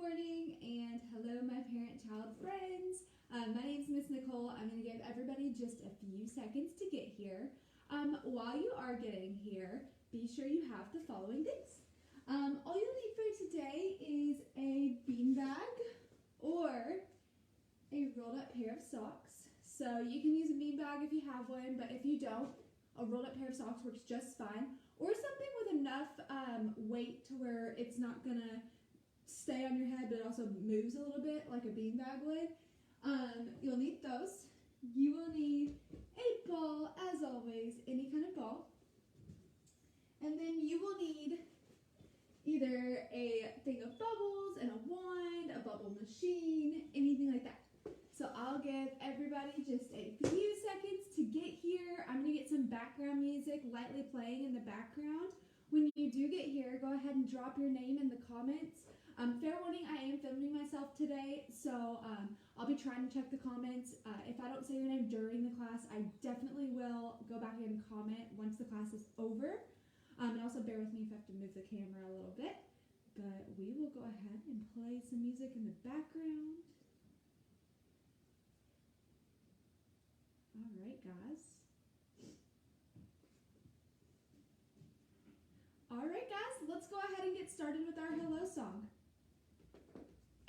morning, and hello, my parent-child friends. My name is Miss Nicole. I'm going to give everybody just a few seconds to get here. While you are getting here, be sure you have the following things. All you'll need for today is a beanbag or a rolled-up pair of socks. So you can use a beanbag if you have one, but if you don't, a rolled-up pair of socks works just fine. Or something with enough weight to where it's not going to stay on your head, but it also moves a little bit like a beanbag would. You'll need those. You will need a ball, as always, any kind of ball. And then you will need either a thing of bubbles and a wand, a bubble machine, anything like that. So I'll give everybody just a few seconds to get here. I'm going to get some background music lightly playing in the background. When you do get here, go ahead and drop your name in the comments. Fair warning, I am filming myself today, so I'll be trying to check the comments. If I don't say your name during the class, I definitely will go back and comment once the class is over. And also bear with me if I have to move the camera a little bit. But we will go ahead and play some music in the background. All right, guys. All right, guys, let's go ahead and get started with our hello song.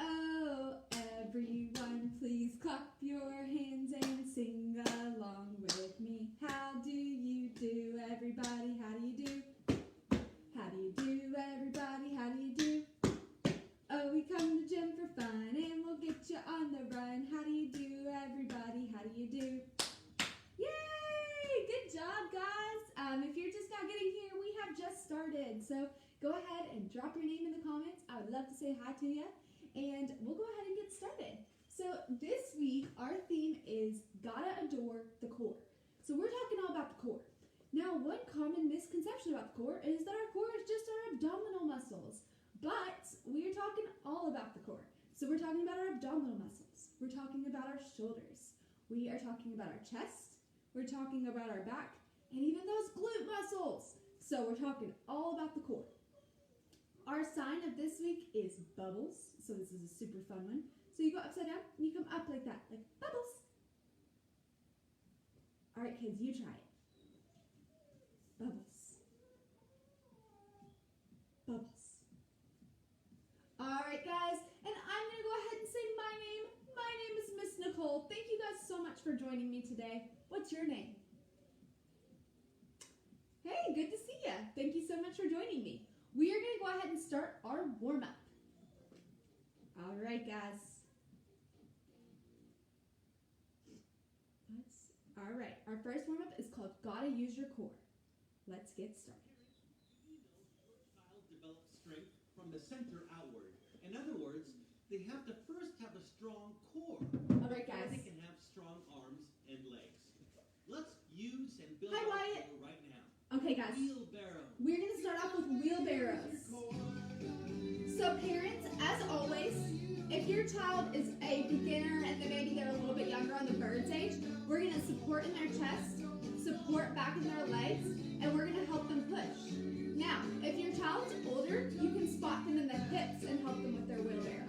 Oh, everyone, please clap your hands and sing along with me. How do you do, everybody? How do you do? How do you do, everybody? How do you do? Oh, we come to gym for fun and we'll get you on the run. How do you do, everybody? How do you do? Yay! Good job, guys. If you're just now getting here, we have just started. So go ahead and drop your name in the comments. I would love to say hi to you. And we'll go ahead and get started. So this week, our theme is Gotta Adore the Core. So we're talking all about the core. Now, one common misconception about the core is that our core is just our abdominal muscles. But we are talking all about the core. So we're talking about our abdominal muscles. We're talking about our shoulders. We are talking about our chest. We're talking about our back. And even those glute muscles. So we're talking all about the core. Our sign of this week is bubbles. So this is a super fun one. So you go upside down and you come up like that, like bubbles. All right, kids, you try it. Bubbles. Bubbles. All right, guys, and I'm going to go ahead and say my name. My name is Miss Nicole. Thank you guys so much for joining me today. What's your name? Hey, good to see you. Thank you so much for joining me. We are going to go ahead and start our warm-up. All right, guys. All right, our first warm-up is called Gotta Use Your Core. Let's get started. You know, your child develops strength from the center outward. In other words, they have to first have a strong core. All right, guys. They can have strong arms and legs. Let's use and build Hi, our Wyatt. core right now. Okay, guys. Wheelbarrow. We're going to start off with wheelbarrows. So parents, as always, if your child is a beginner and then maybe they're a little bit younger on the bird's age, we're going to support in their chest, support back in their legs, and we're going to help them push. Now, if your child's older, you can spot them in the hips and help them with their wheelbarrow.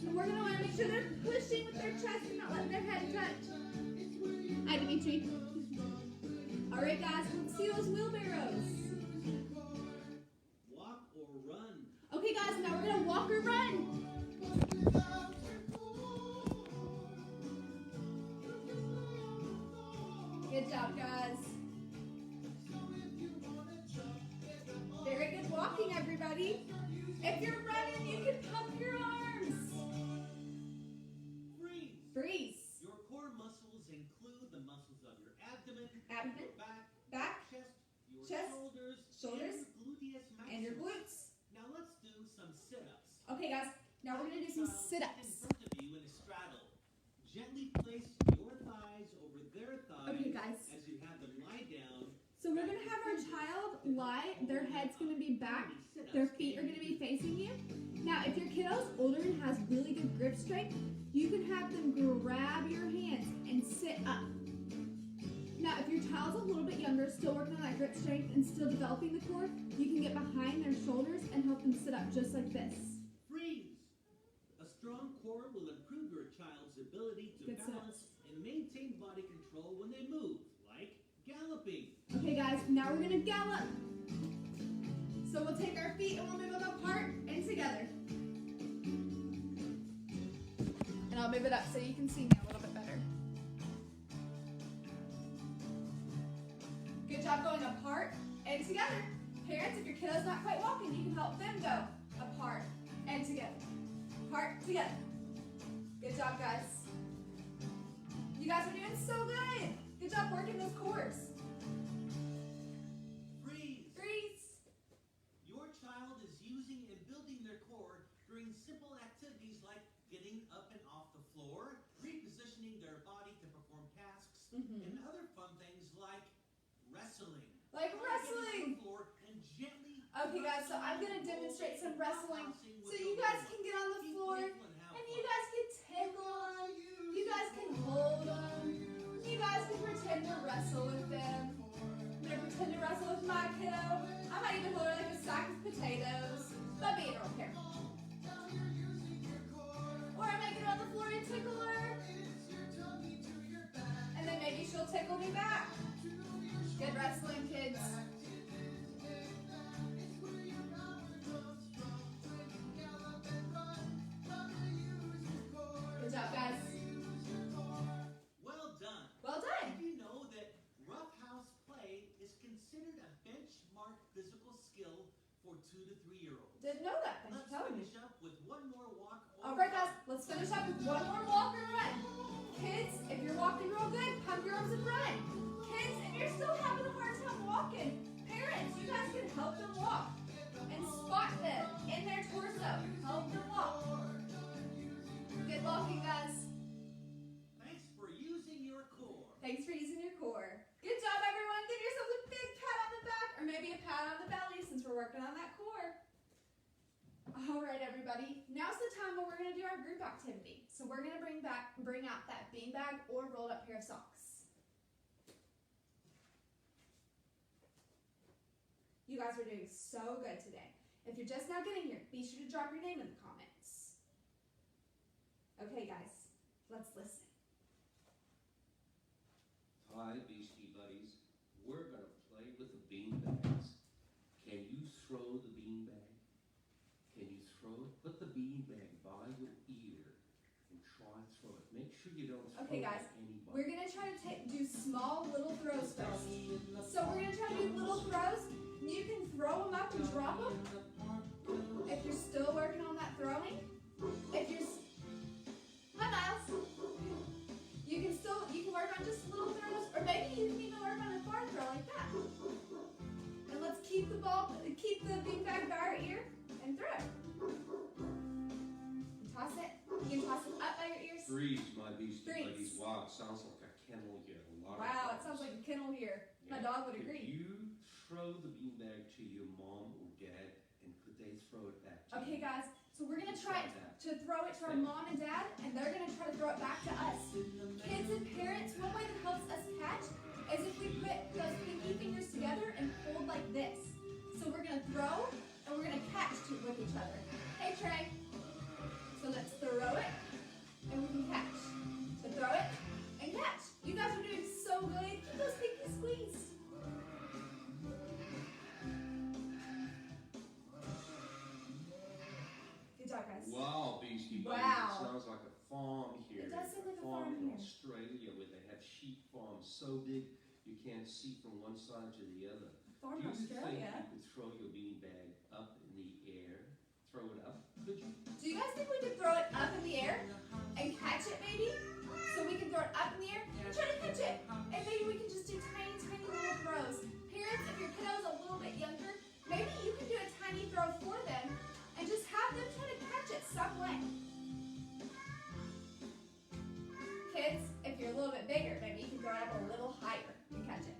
So we're going to want to make sure they're pushing with their chest and not letting their head touch. Hi, Dimitri. All right, guys, let's see those wheelbarrows. Walk or run. Okay, guys, now we're going to walk or run. Good job, guys. Very good walking, everybody. If you're running, you can pump your arms. Freeze. Freeze. Your core muscles include the muscles of your abdomen, Abdomen, your back, chest, your chest, shoulders, and your gluteus maximus. and your glutes. Now let's do some sit-ups. Okay, guys, now we're going to do some sit-ups. In front of you in a straddle. Gently place your thighs over their thighs Okay, guys. as you have them lie down. So we're going to have our child lie. Their head's going to be back. Their feet are going to be facing you. Now, if your kiddo's older and has really good grip strength, you can have them grab your hands and sit up. Now, if your child's a little bit younger, still working on that grip strength and still developing the core, you can get behind their shoulders and help them sit up just like this. Freeze. sense. And maintain body control when they move, like galloping. Okay, guys, now we're gonna gallop. So we'll take our feet and we'll move them apart and together. And I'll move it up so you can see me a little bit better. Good job going apart and together. Parents, if your kiddo's not quite walking, you can help them go apart and together. Apart, together. Good job, guys. You guys are doing so good. Good job working those cores. Freeze. Freeze. Your child is using and building their core during simple activities like getting up and off the floor, repositioning their body to perform tasks, and other fun things like wrestling. Like wrestling. And gently Okay, guys, so I'm going to demonstrate some wrestling so you guys can get on the floor and you guys can tickle them. You guys can hold them. You guys can pretend to wrestle with them. I'm going to pretend to wrestle with my kiddo. I might even hold her like a sack of potatoes, but me, I don't care. Or I might get on the floor and tickle her. And then maybe she'll tickle me back. Good wrestling, kids. Good job, guys. Well done. Well done. Did you know that roughhouse play is considered a benchmark physical skill for 2 to 3-year-olds? Didn't know that. Thanks Let's for telling me. finish up with one more walk. All right, guys, let's finish up with one more walk and run. Kids, if you're walking real good, pump your arms and run. Kids, if you're still having a hard time walking, parents, you guys can help them walk and spot them in their torso. Help them walk. Good walking, guys. Thanks for using your core. Thanks for using your core. Good job, everyone. Give yourselves a big pat on the back or maybe a pat on the belly since we're working on that core. All right, everybody. Now's the time when we're going to do our group activity. So we're going to bring out that beanbag or rolled up pair of socks. You guys are doing so good today. If you're just now getting here, be sure to drop your name in the comments. Okay, guys, let's listen. Hi, Beastie Buddies. We're going to play with the beanbags. Can you throw the beanbag? Can you throw it? Put the beanbag by your ear and try to throw it. Make sure you don't throw Okay, it guys, at anybody. we're going to try to do small little throws first. So we're going to try to do little throws. You can throw them up and drop them. If you're still working on that throwing, if you're... Hi, Miles. You can work on just little throws, or maybe you can even work on a far throw like that. And let's keep the beanbag by our ear and throw it. And toss it. You can toss it up by your ears. Freeze, my Beastie Freeze. Buddies. Wow, it sounds like a kennel here. Wow, it sounds like a kennel here. My dog would agree. Could you throw the beanbag to your mom or dad, and could they throw it back to Okay, you? guys, so we're going to try to throw it to our mom and dad, and they're going to try to throw it back to us. Kids and parents, one way that helps us catch is if we put those pinky fingers together and hold like this. So we're going to throw, and we're going to catch with each other. Hey, Trey. So let's throw it, and we can catch. So throw it, and catch. You guys are doing so good. Keep those pinky squeezed. Good job, guys. Wow, Beastie Buddies. Wow. It sounds like a farm here. It does sound like a farm in here. Australia where they have sheep farms so big you can't see from one side to the other. Farm Do you Australia. think you could throw your beanbag up in the air? Throw it up? Could you? Do you guys think we could throw it up in the air and catch it maybe? So we can throw it up in the air and try to catch it. And maybe we can just do tiny, tiny little throws. Parents, if your kiddo's a little bit younger, maybe you can do a tiny throw for them and just have them try to catch it some way. Kids, if you're a little bit bigger, maybe you can throw it up a little higher and catch it.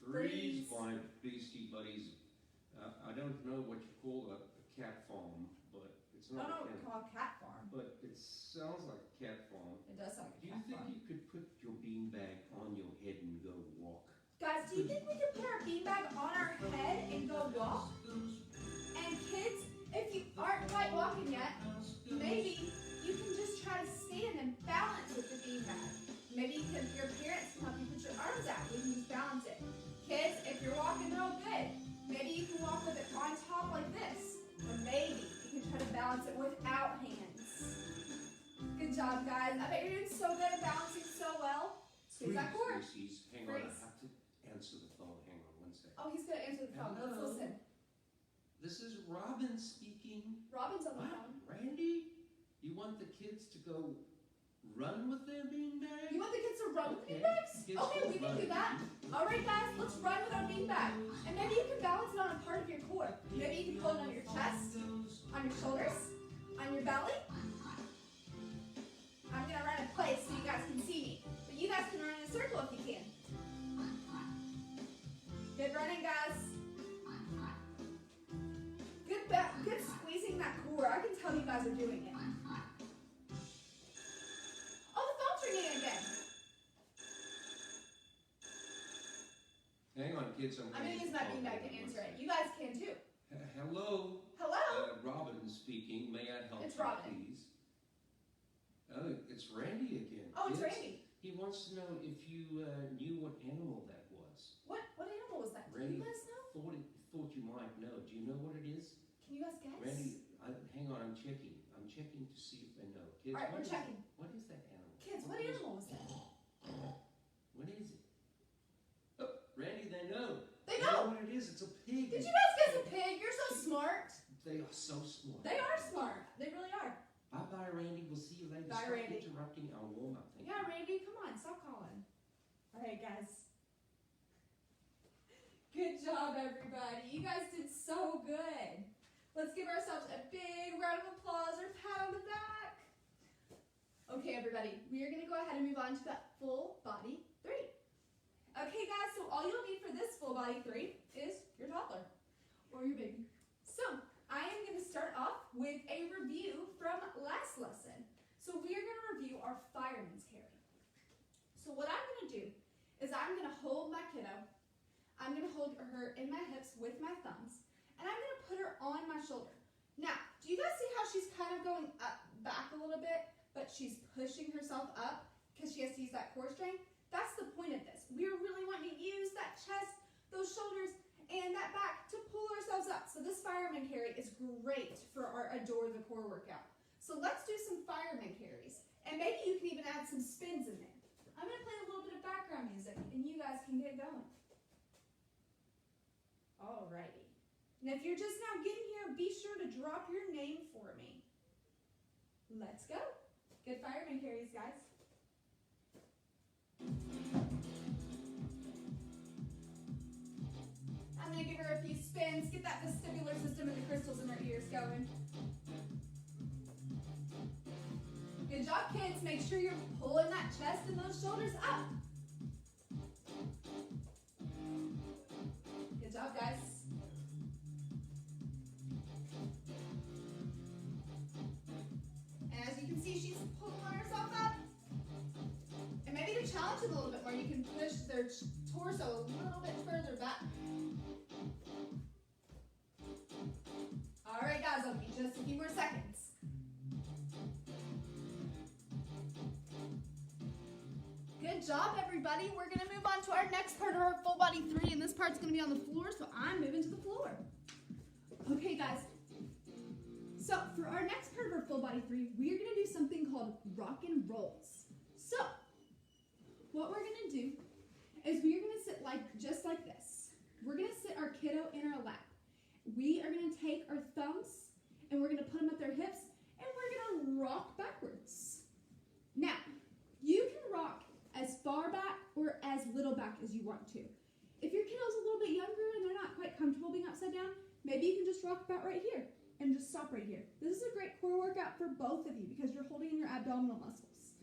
Freeze, my Beastie Buddies. I don't know what you call a cat farm, but it's I not don't know a what we cat. call a cat farm. But it sounds like a cat farm. It does sound like Do a you cat think farm. you could put your beanbag on your head and go walk? Guys, do you think we could put our beanbag on our head and go walk? And kids, if you aren't quite walking yet, job, guys. I bet you're doing so good at balancing so well. Squeeze that cord. Hang on, I have to answer the phone. Hang on one second. Oh, he's going to answer the phone. Hello? Let's listen. This is Robin speaking. Robin's on the What? phone. Randy? You want the kids to go run with their beanbag? You want the kids to run with Okay. beanbags? Kids Okay, go we can run. do that. All right, guys, let's run with our beanbag. And maybe you can balance it on a part of your core. Maybe you can hold it on your chest, on your shoulders, on your belly. I'm going to run in place so you guys can see me. But you guys can run in a circle if you can. Good running, guys. Good squeezing that core. I can tell you guys are doing it. Oh, the phone's ringing again. Hang on, kids. I'm going to use my beanbag to answer it. You guys can too. Hello? Hello? Robin speaking. May I help It's you, Robin. please? Oh, it's Randy again. Oh, it's Kids, Randy. He wants to know if you knew what animal that was. What animal was that? Do Randy you guys know? thought you might know. Do you know what it is? Can you guys guess? Randy, hang on. I'm checking. I'm checking to see if I know. Kids, All right, we're what is- checking. What is that animal? Kids, what animal was that? What is it? Oh, Randy, they know. They know know. what it is. It's a pig. Did you guys guess a pig? You're so smart. They are so smart. They are smart. They really are. Bye-bye, Randy. We'll see you later. Bye, Stop Randy. interrupting our warm-up. Thank Yeah, you. Randy, come on, stop calling. All right, guys. Good job, everybody. You guys did so good. Let's give ourselves a big round of applause or pat on the back. Okay, everybody, we are going to go ahead and move on to that full body 3. Okay, guys, so all you'll need for this full body 3 is your toddler or your baby. So, I am going to start off with a review from last lesson. So we are going to review our Fireman's Carry. So what I'm going to do is I'm going to hold my kiddo. I'm going to hold her in my hips with my thumbs. And I'm going to put her on my shoulder. Now, do you guys see how she's kind of going back a little bit, but she's pushing herself up because she has to use that core strength? That's the point of this. We're really wanting to use that chest, those shoulders, and that back to pull ourselves up. So this Fireman Carry is great for our Adore the Core workout. So let's do some Fireman Carries. And maybe you can even add some spins in there. I'm going to play a little bit of background music, and you guys can get going. Alrighty. And if you're just now getting here, be sure to drop your name for me. Let's go. Good Fireman Carries, guys. I'm going to give her a few spins, get that vestibular system and the crystals in her ears going. Good job, kids. Make sure you're pulling that chest and those shoulders up. Good job, guys. And as you can see, she's pulling herself up. And maybe to challenge it a little bit more, you can push their torso a little bit further back. All right, guys, I'll give you just a few more seconds. Good job, everybody. We're going to move on to our next part of our full body 3, and this part's going to be on the floor, so I'm moving to the floor. Okay, guys. So for our next part of our full body 3, we're going to do something called rock and rolls. So what we're going to do is we're going to sit just like this. We're going to sit our kiddo in our lap. We are going to take our thumbs, and we're going to put them at their hips, and we're going to rock backwards. Now, you can rock as far back or as little back as you want to. If your kiddo's a little bit younger and they're not quite comfortable being upside down, maybe you can just rock about right here and just stop right here. This is a great core workout for both of you because you're holding in your abdominal muscles.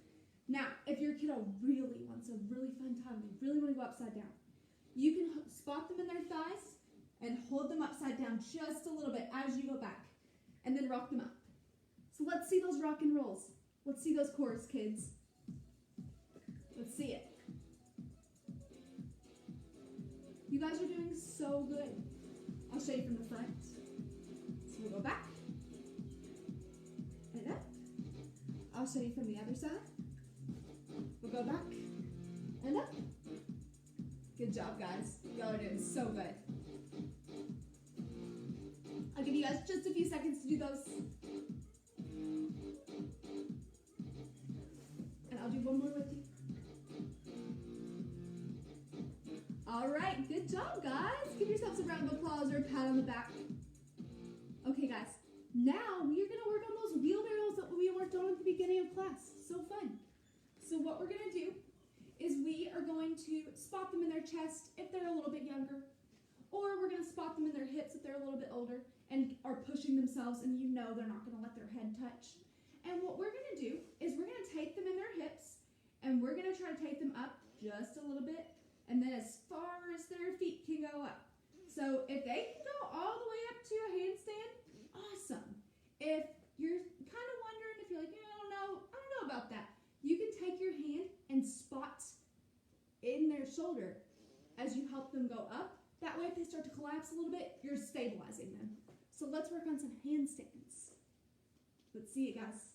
Now, if your kiddo really wants a really fun time, they really want to go upside down, you can spot them in their thighs and hold them upside down just a little bit as you go back and then rock them up. So let's see those rock and rolls. Let's see those cores, kids. Let's see it. You guys are doing so good. I'll show you from the front. So we'll go back and up. I'll show you from the other side. We'll go back and up. Good job, guys. Y'all are doing so good. I'll give you guys just a few seconds to do those. one more with you. All right, good job, guys. Give yourselves a round of applause or a pat on the back. Okay, guys, now we are going to work on those wheelbarrows that we worked on at the beginning of class. So fun. So what we're going to do is we are going to spot them in their chest if they're a little bit younger, or we're going to spot them in their hips if they're a little bit older and are pushing themselves and you know they're not going to let their head touch. And what we're going to do is we're going to take them in their hips and we're going to try to take them up just a little bit and then as far as their feet can go up. So if they can go all the way up to a handstand, awesome. If you're kind of wondering, if you're like, I don't know about that, you can take your hand and spot in their shoulder as you help them go up. That way, if they start to collapse a little bit, you're stabilizing them. So let's work on some handstands. Let's see it, guys.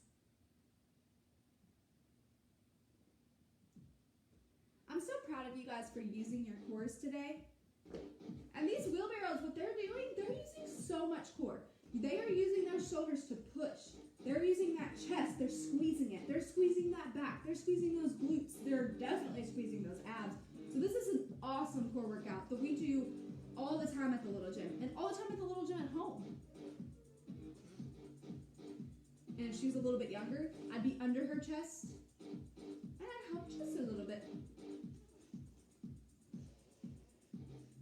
I'm so proud of you guys for using your cores today. And these wheelbarrows, what they're doing, they're using so much core. They are using their shoulders to push. They're using that chest. They're squeezing it. They're squeezing that back. They're squeezing those glutes. They're definitely squeezing those abs. So this is an awesome core workout that we do all the time at the little gym and all the time at the little gym at home. And if she was a little bit younger, I'd be under her chest and I'd help just a little bit.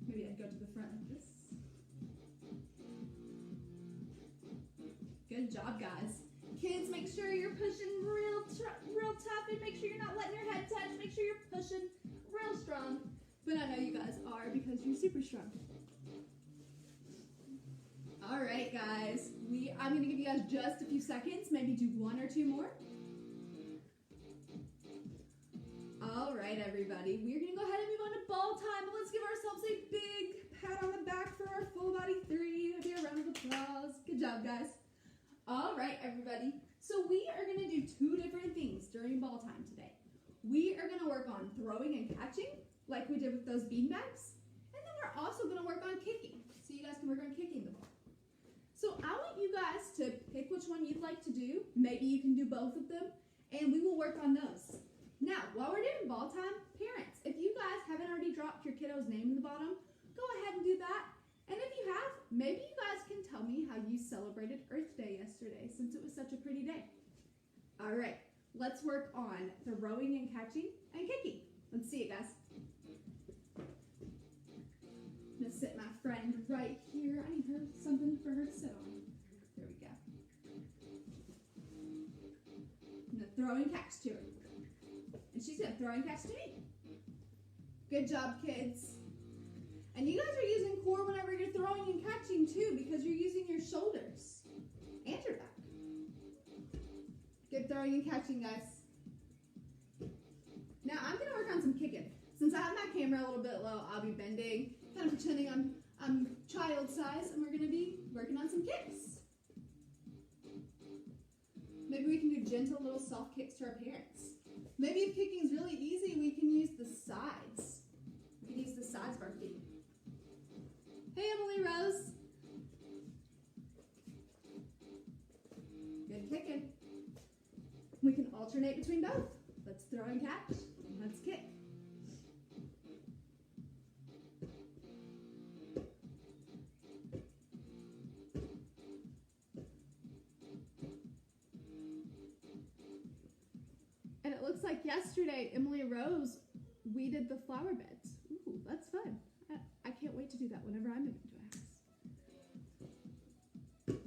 Maybe I'd go to the front like this. Good job, guys. Kids, make sure you're pushing real tough and make sure you're not letting your head touch. Make sure you're pushing real strong. But I know you guys are because you're super strong. All right, guys. I'm going to give you guys just a few seconds. Maybe do one or two more. All right, everybody. We're going to go ahead and move on to ball time. But let's give ourselves a big pat on the back for our full body 3. Maybe a round of applause. Good job, guys. All right, everybody. So we are going to do 2 different things during ball time today. We are going to work on throwing and catching, like we did with those beanbags. And then we're also going to work on kicking, so you guys can work on kicking the ball. So I want you guys to pick which one you'd like to do. Maybe you can do both of them, and we will work on those. Now, while we're doing ball time, parents, if you guys haven't already dropped your kiddo's name in the bottom, go ahead and do that. And if you have, maybe you guys can tell me how you celebrated Earth Day yesterday, since it was such a pretty day. All right, let's work on throwing and catching and kicking. Let's see it, guys. I'm going to sit my friend right here. I need something for her to sit on. There we go. I'm going to throw and catch to her. And she's going to throw and catch to me. Good job, kids. And you guys are using core whenever you're throwing and catching too, because you're using your shoulders and your back. Good throwing and catching, guys. Now I'm going to work on some kicking. Since I have my camera a little bit low, I'll be bending, kind of pretending I'm child size, and we're going to be working on some kicks. Maybe we can do gentle little soft kicks to our parents. Maybe if kicking's really easy, we can use the sides. We can use the sides of our feet. Hey, Emily Rose. Good kicking. We can alternate between both. Let's throw and catch. Let's kick. And it looks like yesterday, Emily Rose, we did the flower beds. Ooh, that's fun. I can't wait to do that whenever I move into a house.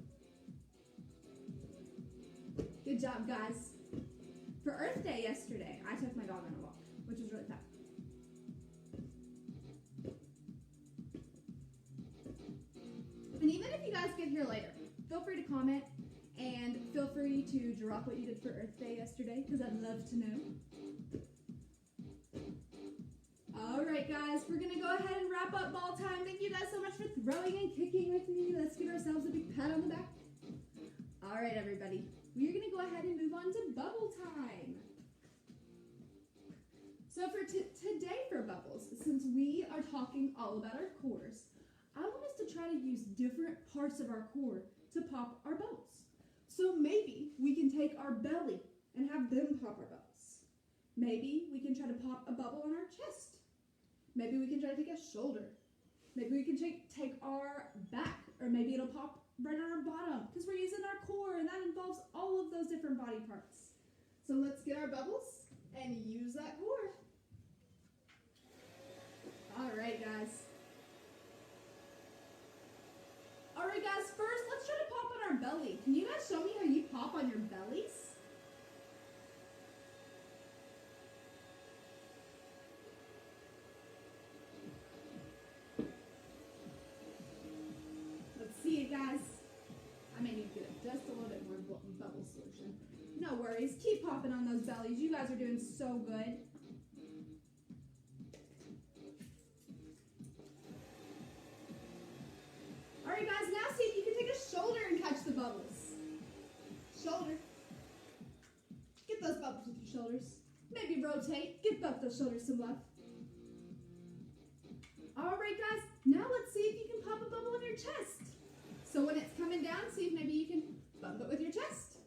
Good job, guys. For Earth Day yesterday, I took my dog on a walk, which was really fun. And even if you guys get here later, feel free to comment and feel free to drop what you did for Earth Day yesterday, because I'd love to know. All right, guys, we're going to go ahead and wrap up ball time. Thank you guys so much for throwing and kicking with me. Let's give ourselves a big pat on the back. All right, everybody. We're going to go ahead and move on to bubble time. So for today for bubbles, since we are talking all about our cores, I want us to try to use different parts of our core to pop our bubbles. So maybe we can take our belly and have them pop our bubbles. Maybe we can try to pop a bubble on our chest. Maybe we can try to take a shoulder. Maybe we can take our back, or maybe it'll pop right on our bottom because we're using our core, and that involves all of those different body parts. So let's get our bubbles and use that core. All right, guys. All right, guys, first let's try to pop on our belly. Can you guys show me how you pop on your bellies? See it, guys. I may need to get just a little bit more bubble solution. No worries. Keep popping on those bellies. You guys are doing so good. All right, guys. Now see if you can take a shoulder and catch the bubbles. Shoulder. Get those bubbles with your shoulders. Maybe rotate. Give both those shoulders some love. All right, guys. Now let's see if you can pop a bubble on your chest. So when it's coming down, see if maybe you can bump it with your chest.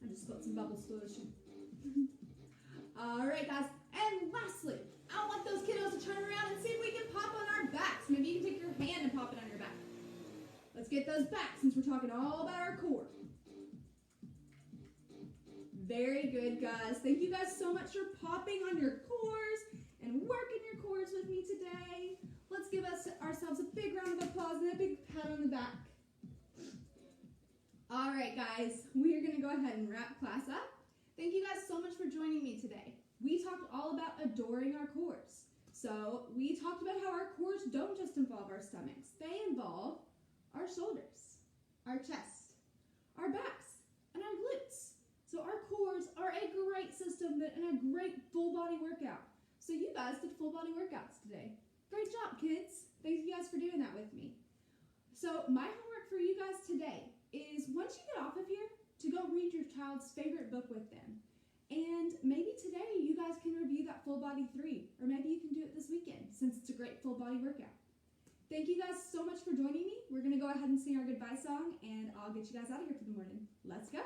I just spilled some bubble solution. All right, guys. And lastly, I want those kiddos to turn around and see if we can pop on our backs. Maybe you can take your hand and pop it on your back. Let's get those back since we're talking all about our core. Very good, guys. Thank you guys so much for popping on your cores and working your cores with me today. Let's give ourselves a big round of applause and a big pat on the back. All right, guys, we are going to go ahead and wrap class up. Thank you guys so much for joining me today. We talked all about adoring our cores. So we talked about how our cores don't just involve our stomachs. They involve our shoulders, our chest, our backs, and our glutes. So our cores are a great system and a great full body workout. So you guys did full body workouts today. Great job, kids. Thank you guys for doing that with me. So my homework for you guys today is once you get off of here, to go read your child's favorite book with them. And maybe today you guys can review that full body 3, or maybe you can do it this weekend since it's a great full body workout. Thank you guys so much for joining me. We're going to go ahead and sing our goodbye song, and I'll get you guys out of here for the morning. Let's go.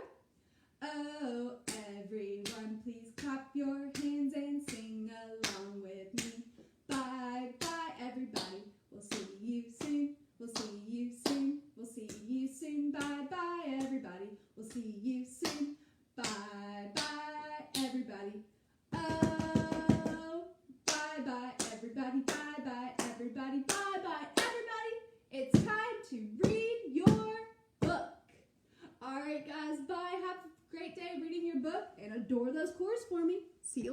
Oh, everyone, please clap your hands and sing along with me. Bye, bye, everybody. We'll see you soon. We'll see you soon. We'll see you soon. Bye, bye, everybody. We'll see you soon. Bye, bye, everybody. Oh, bye, bye, everybody. Bye, bye, everybody. Bye, bye, everybody. It's time to read your book. All right, guys. Bye. Have a great day reading your book and adore those cores for me. See you later.